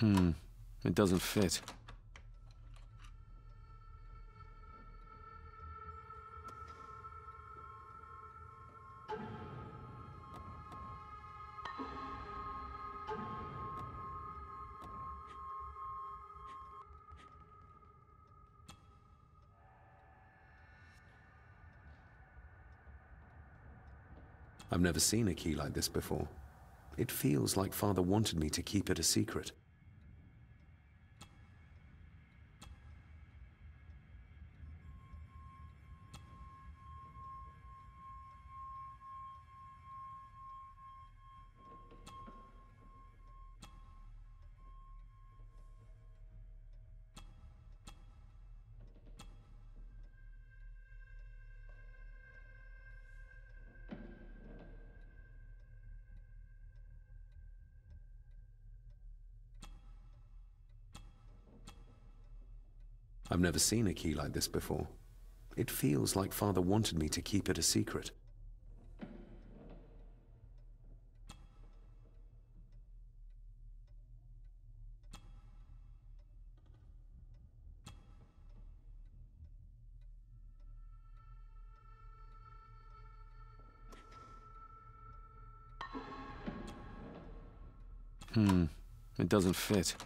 It doesn't fit. I've never seen a key like this before. It feels like Father wanted me to keep it a secret. I've never seen a key like this before. It feels like Father wanted me to keep it a secret. It doesn't fit.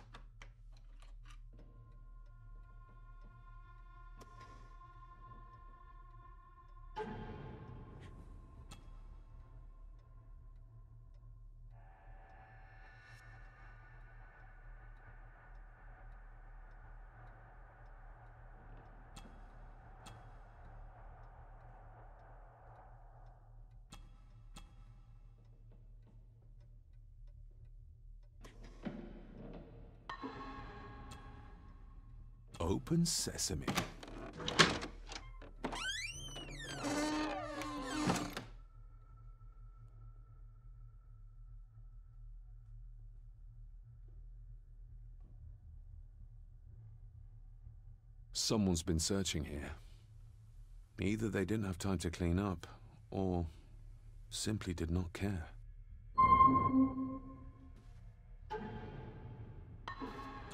Open sesame. Someone's been searching here. Either they didn't have time to clean up, or simply did not care.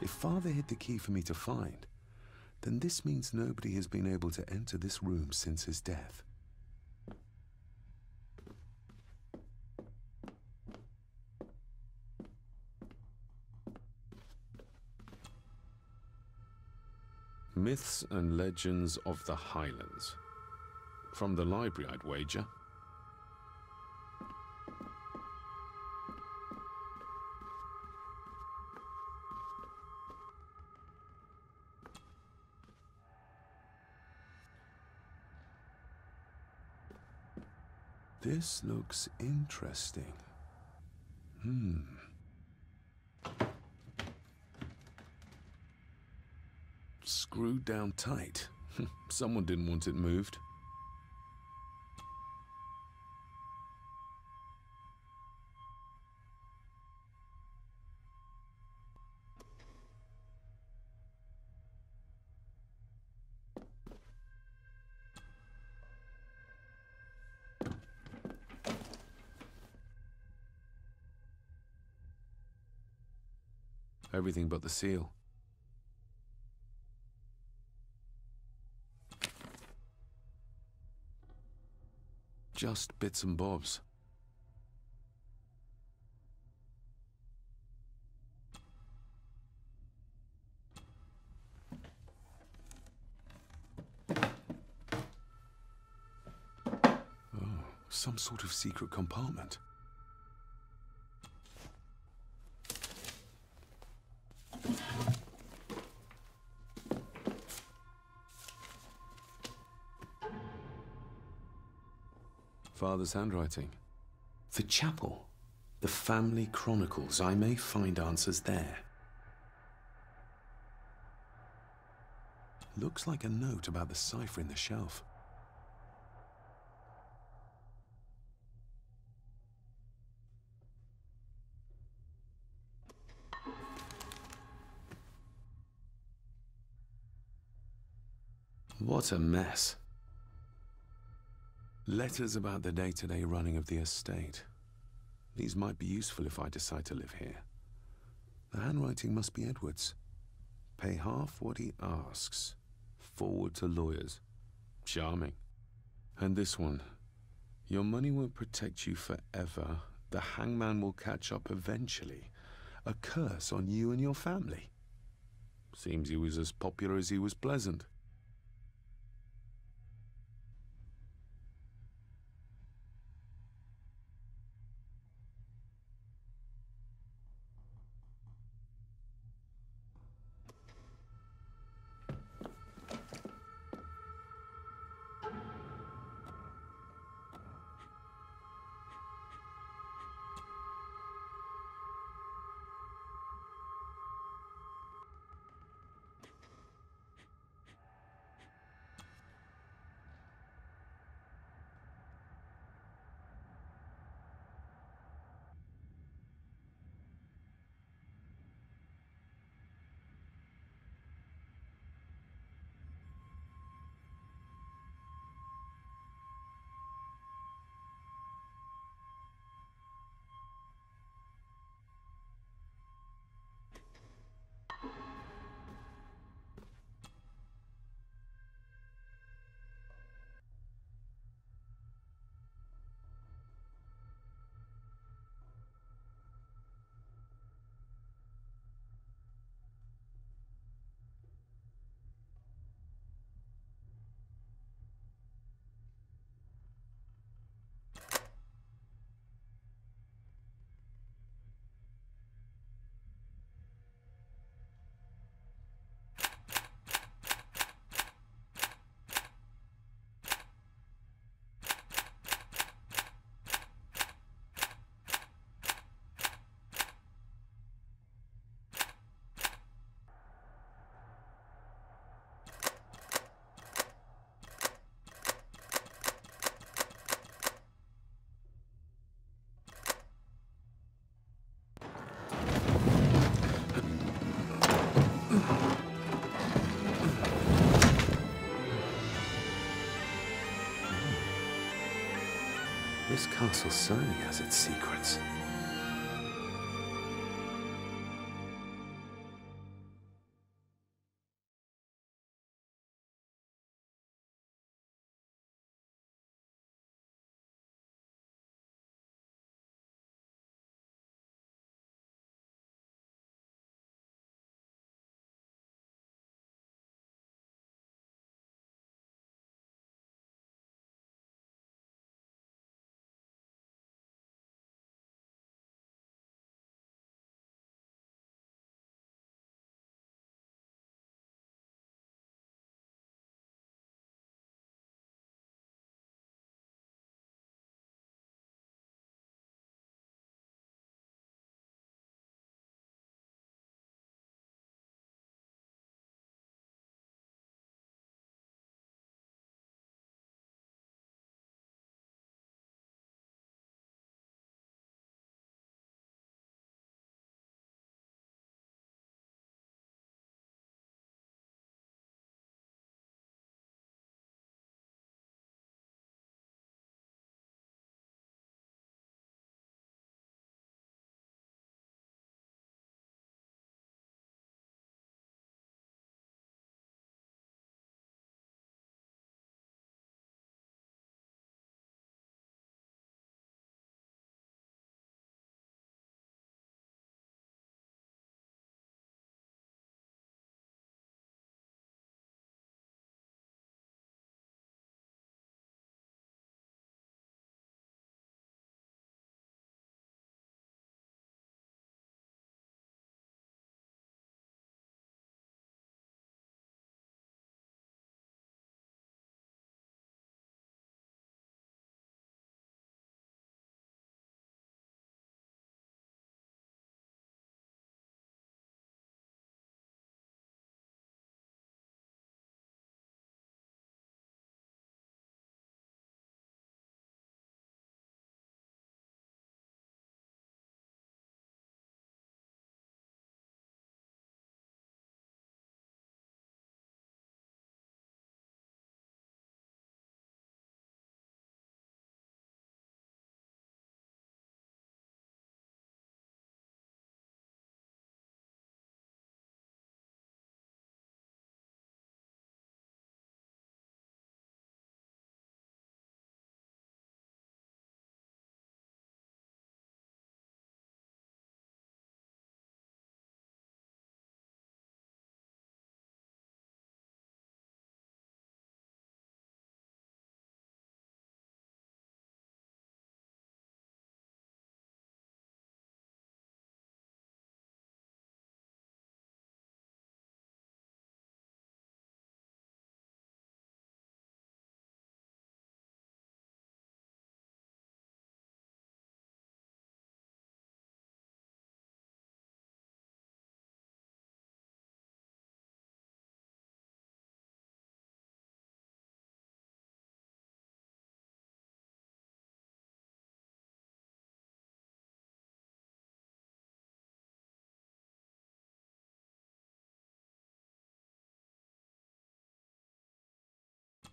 If Father hid the key for me to find, then this means nobody has been able to enter this room since his death. Myths and Legends of the Highlands. From the library, I'd wager. This looks interesting. Screwed down tight. Someone didn't want it moved. Everything but the seal. Just bits and bobs. Oh, some sort of secret compartment. Father's handwriting. The chapel. The family chronicles. I may find answers there. Looks like a note about the cipher in the shelf. What a mess. Letters about the day-to-day running of the estate. These might be useful if I decide to live here. The handwriting must be Edward's. Pay half what he asks. Forward to lawyers. Charming. And this one. Your money won't protect you forever. The hangman will catch up eventually. A curse on you and your family. Seems he was as popular as he was pleasant. This castle certainly has its secrets.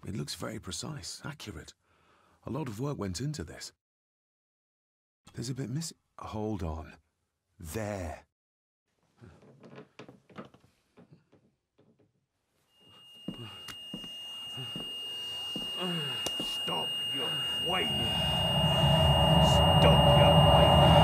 It looks very precise, accurate. A lot of work went into this. There's a bit missing. Hold on. There. Stop your whining! Stop your whining!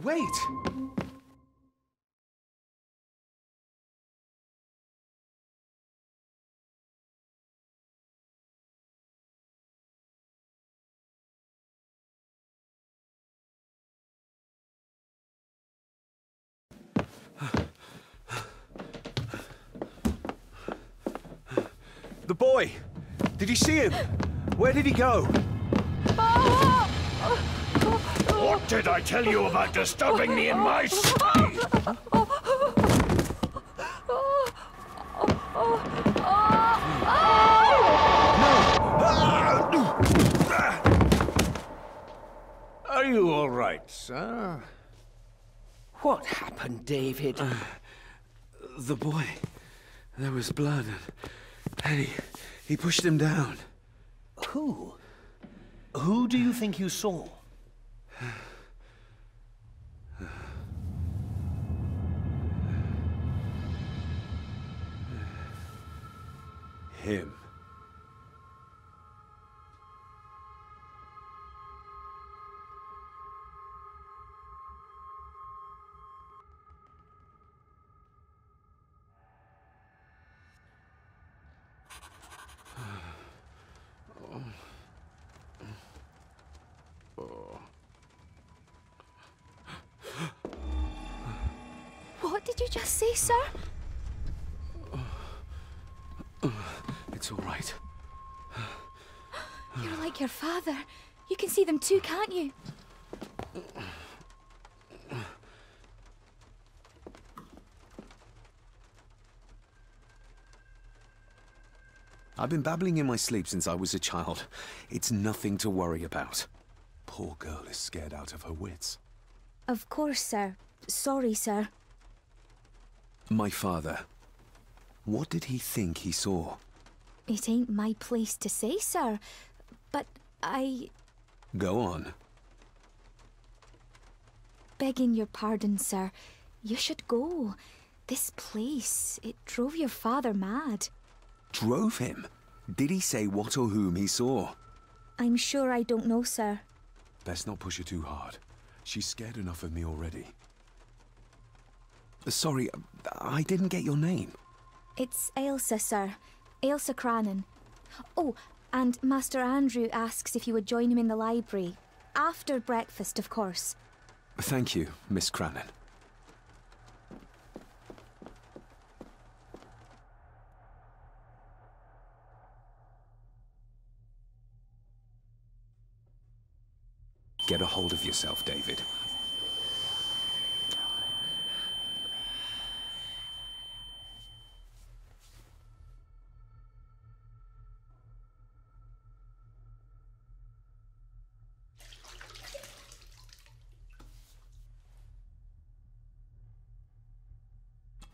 Wait! The boy! Did you see him? Where did he go? What did I tell you about disturbing me in my study? Are you all right, sir? What happened, David? The boy. There was blood and he pushed him down. Who? Who do you think you saw? Him. What did you just say, sir? It's all right. You're like your father. You can see them too, can't you? I've been babbling in my sleep since I was a child. It's nothing to worry about. Poor girl is scared out of her wits. Of course, sir. Sorry, sir. My father. What did he think he saw? It ain't my place to say, sir. But Go on. begging your pardon, sir, you should go. This place, it drove your father mad. Drove him? Did he say what or whom he saw? I'm sure I don't know, sir. Best not push her too hard. She's scared enough of me already. Sorry, I didn't get your name. It's Ailsa, sir. Ailsa Crannan. Oh, and Master Andrew asks if you would join him in the library. After breakfast, of course. Thank you, Miss Crannan. Get a hold of yourself, David.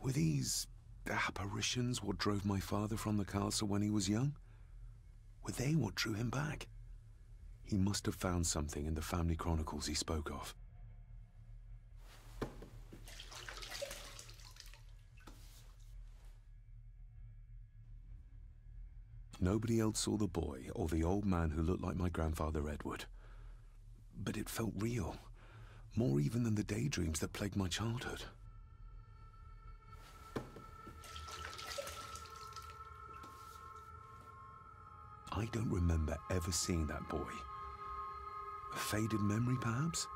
Were these apparitions what drove my father from the castle when he was young? Were they what drew him back? He must have found something in the family chronicles he spoke of. Nobody else saw the boy or the old man who looked like my grandfather Edward. But it felt real, more even than the daydreams that plagued my childhood. I don't remember ever seeing that boy. A faded memory, perhaps?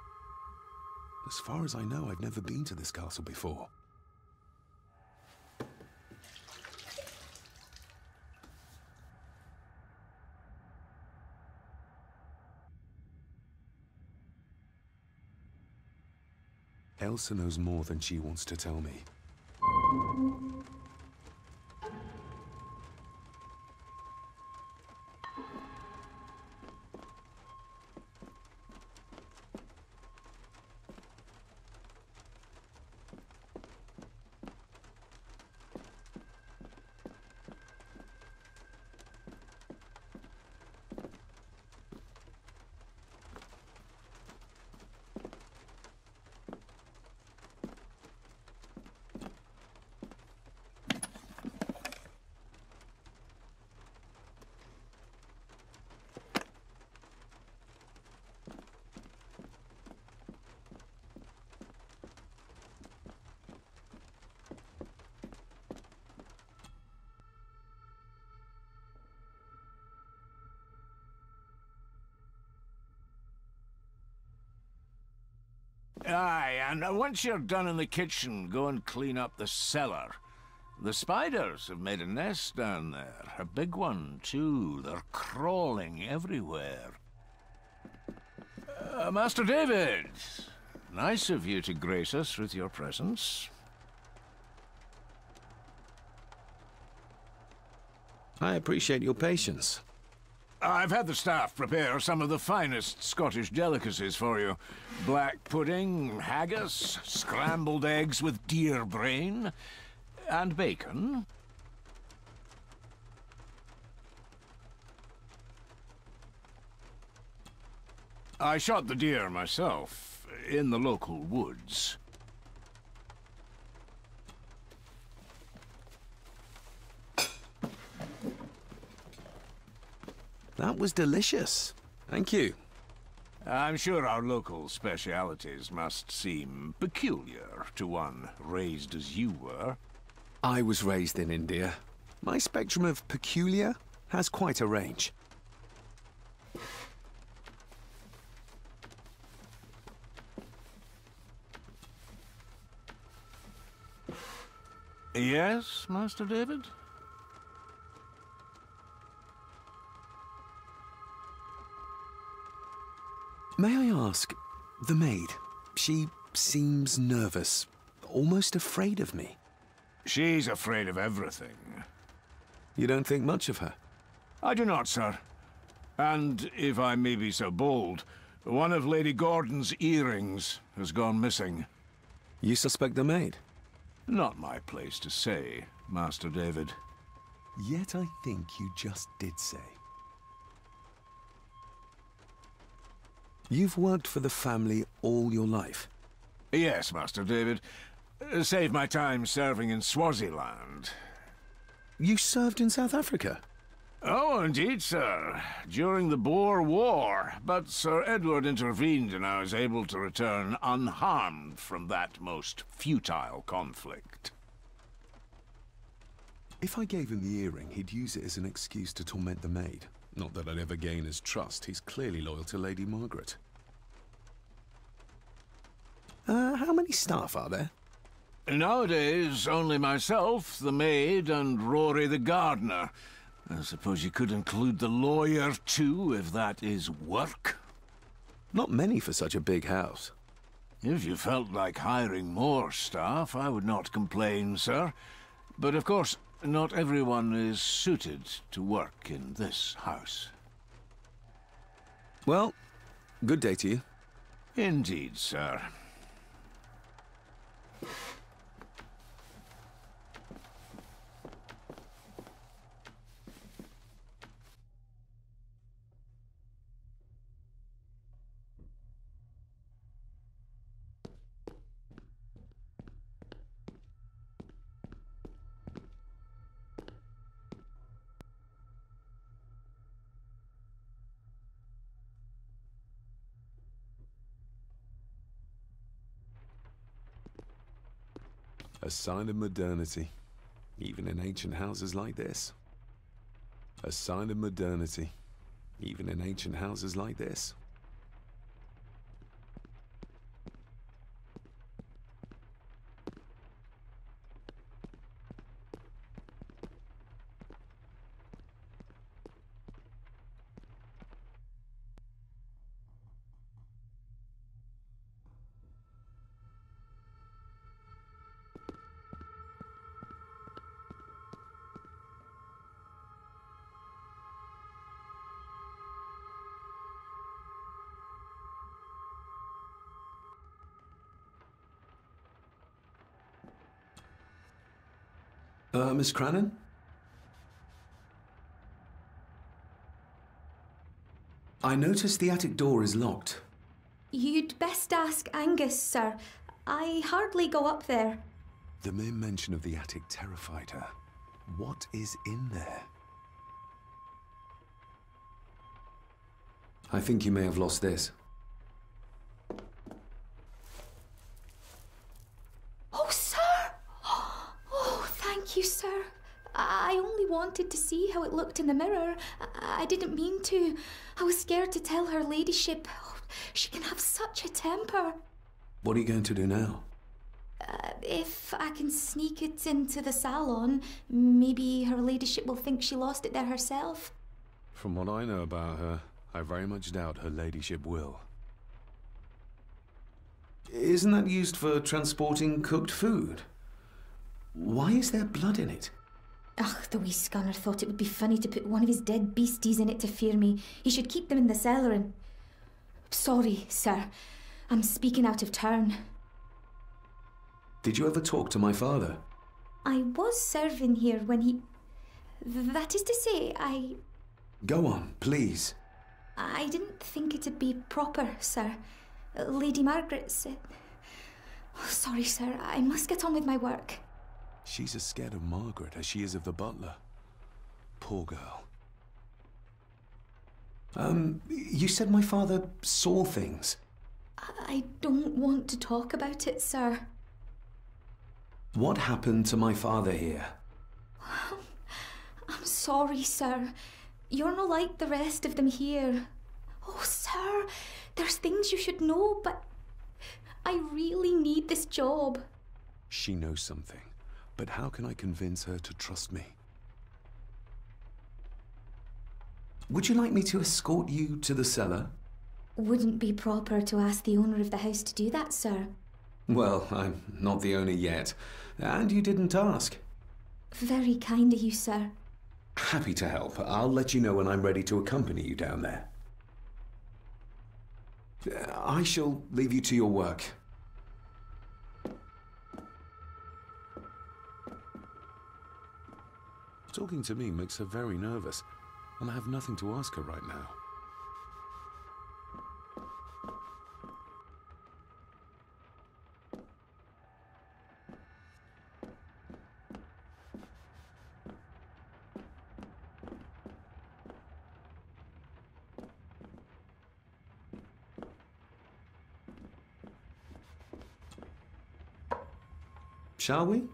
As far as I know, I've never been to this castle before. Ailsa knows more than she wants to tell me. Aye, and once you're done in the kitchen, go and clean up the cellar. The spiders have made a nest down there. A big one, too. They're crawling everywhere. Master David, nice of you to grace us with your presence. I appreciate your patience. I've had the staff prepare some of the finest Scottish delicacies for you. Black pudding, haggis, scrambled eggs with deer brain, and bacon. I shot the deer myself, in the local woods. That was delicious. Thank you. I'm sure our local specialities must seem peculiar to one raised as you were. I was raised in India. My spectrum of peculiar has quite a range. Yes, Master David? May I ask, the maid, she seems nervous, almost afraid of me. She's afraid of everything. You don't think much of her? I do not, sir. And, if I may be so bold, one of Lady Gordon's earrings has gone missing. You suspect the maid? Not my place to say, Master David. Yet I think you just did say. You've worked for the family all your life? Yes, Master David. Save my time serving in Swaziland. You served in South Africa? Oh, indeed, sir. During the Boer War. But Sir Edward intervened and I was able to return unharmed from that most futile conflict. If I gave him the earring, he'd use it as an excuse to torment the maid. Not that I'd ever gain his trust. He's clearly loyal to Lady Margaret. How many staff are there? Nowadays, only myself, the maid, and Rory the gardener. I suppose you could include the lawyer, too, if that is work. Not many for such a big house. If you felt like hiring more staff, I would not complain, sir. But of course, not everyone is suited to work in this house. Well, good day to you. Indeed, sir. A sign of modernity, even in ancient houses like this. A sign of modernity, even in ancient houses like this. Miss Cranon? I noticed the attic door is locked. You'd best ask Angus, sir. I hardly go up there. The mere mention of the attic terrified her. What is in there? I think you may have lost this. Oh, sir! Oh, thank you, sir. I only wanted to see how it looked in the mirror. I didn't mean to. I was scared to tell her ladyship. Oh, she can have such a temper. What are you going to do now? If I can sneak it into the salon, maybe her ladyship will think she lost it there herself. From what I know about her, I very much doubt her ladyship will. Isn't that used for transporting cooked food? Why is there blood in it? Ugh, the wee scunner thought it would be funny to put one of his dead beasties in it to fear me. He should keep them in the cellar and... Sorry, sir. I'm speaking out of turn. Did you ever talk to my father? I was serving here when he... That is to say, Go on, please. I didn't think it'd be proper, sir. Lady Margaret said... Oh, sorry, sir. I must get on with my work. She's as scared of Margaret as she is of the butler. Poor girl. You said my father saw things. I don't want to talk about it, sir. What happened to my father here? I'm sorry, sir. You're not like the rest of them here. Oh, sir, there's things you should know, but I really need this job. She knows something, but how can I convince her to trust me? Would you like me to escort you to the cellar? Wouldn't be proper to ask the owner of the house to do that, sir. Well, I'm not the owner yet, and you didn't ask. Very kind of you, sir. Happy to help. I'll let you know when I'm ready to accompany you down there. I shall leave you to your work. Talking to me makes her very nervous, and I have nothing to ask her right now. Shall we?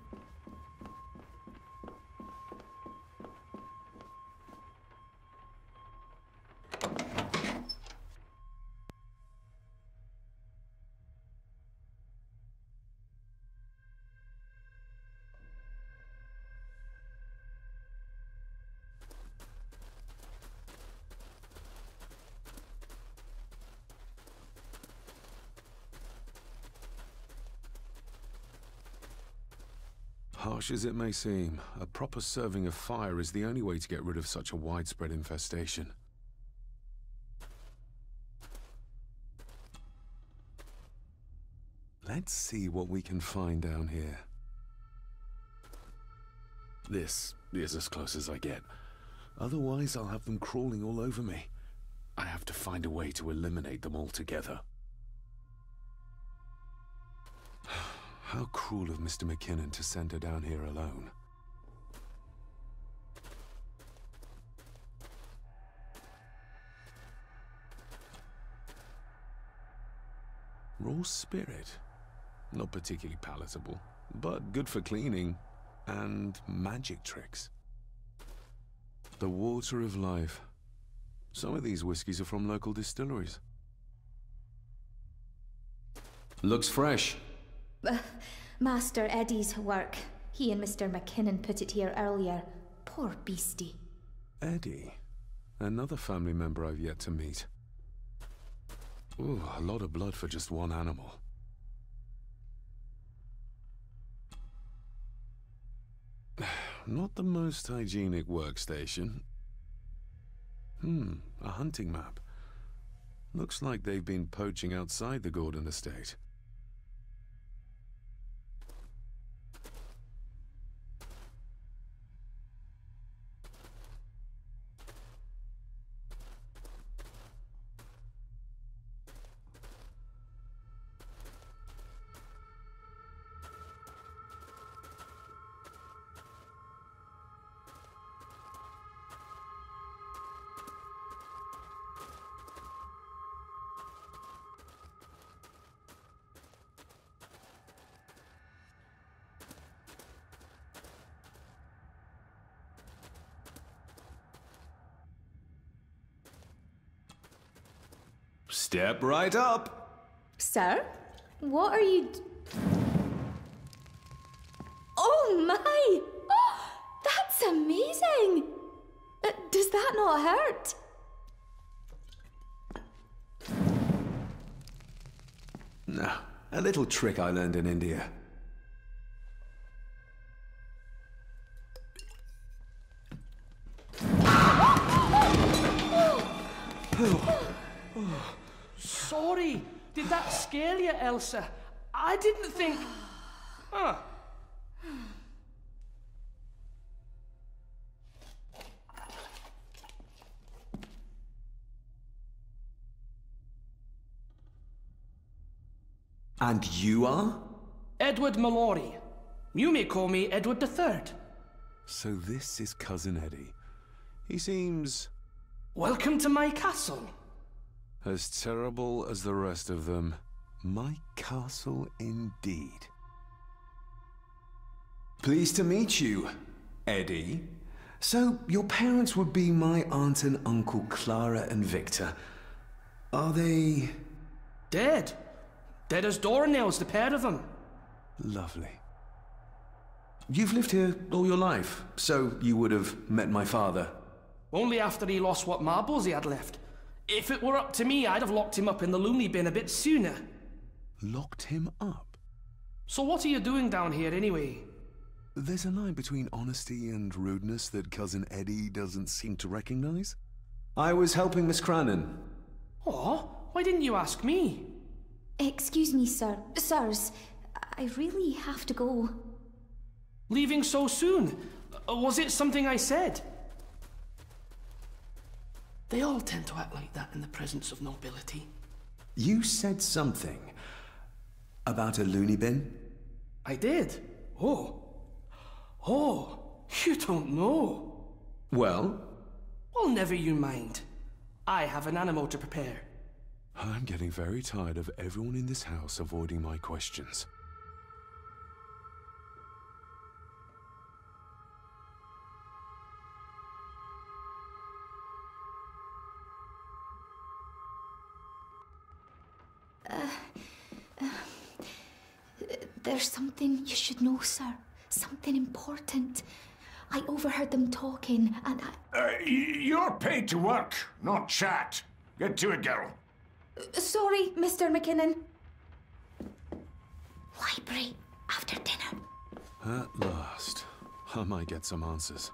Harsh as it may seem, a proper serving of fire is the only way to get rid of such a widespread infestation. Let's see what we can find down here. This is as close as I get. Otherwise, I'll have them crawling all over me. I have to find a way to eliminate them altogether. How cruel of Mr. McKinnon to send her down here alone. Raw spirit. Not particularly palatable, but good for cleaning and magic tricks. The water of life. Some of these whiskies are from local distilleries. Looks fresh. Master Eddie's work. He and Mr. McKinnon put it here earlier. Poor beastie. Eddie? Another family member I've yet to meet. Ooh, a lot of blood for just one animal. Not the most hygienic workstation. A hunting map. Looks like they've been poaching outside the Gordon estate. Step right up. Sir? What are you... Oh my! Oh, that's amazing! Does that not hurt? No, a little trick I learned in India. Sorry, did that scare you, Elsa? I didn't think... Huh. And you are? Edward Mallory. You may call me Edward III. So this is Cousin Eddie. He seems Welcome to my castle. as terrible as the rest of them. My castle indeed. Pleased to meet you, Eddie. So, your parents would be my aunt and uncle Clara and Victor. Are they... Dead. Dead as doornails, the pair of them. Lovely. You've lived here all your life, so you would have met my father. Only after he lost what marbles he had left. If it were up to me, I'd have locked him up in the loony bin a bit sooner. Locked him up? So what are you doing down here anyway? There's a line between honesty and rudeness that Cousin Eddie doesn't seem to recognize. I was helping Miss Cranon. Oh, why didn't you ask me? Excuse me, sir. Sirs, I really have to go. Leaving so soon? Was it something I said? They all tend to act like that in the presence of nobility. You said something about a loony bin? I did? Oh. Oh, you don't know. Well? Well, never you mind. I have an animal to prepare. I'm getting very tired of everyone in this house avoiding my questions. There's something you should know, sir. Something important. I overheard them talking, and You're paid to work, not chat. Get to it, girl. Sorry, Mr. McKinnon. Library after dinner. At last, I might get some answers.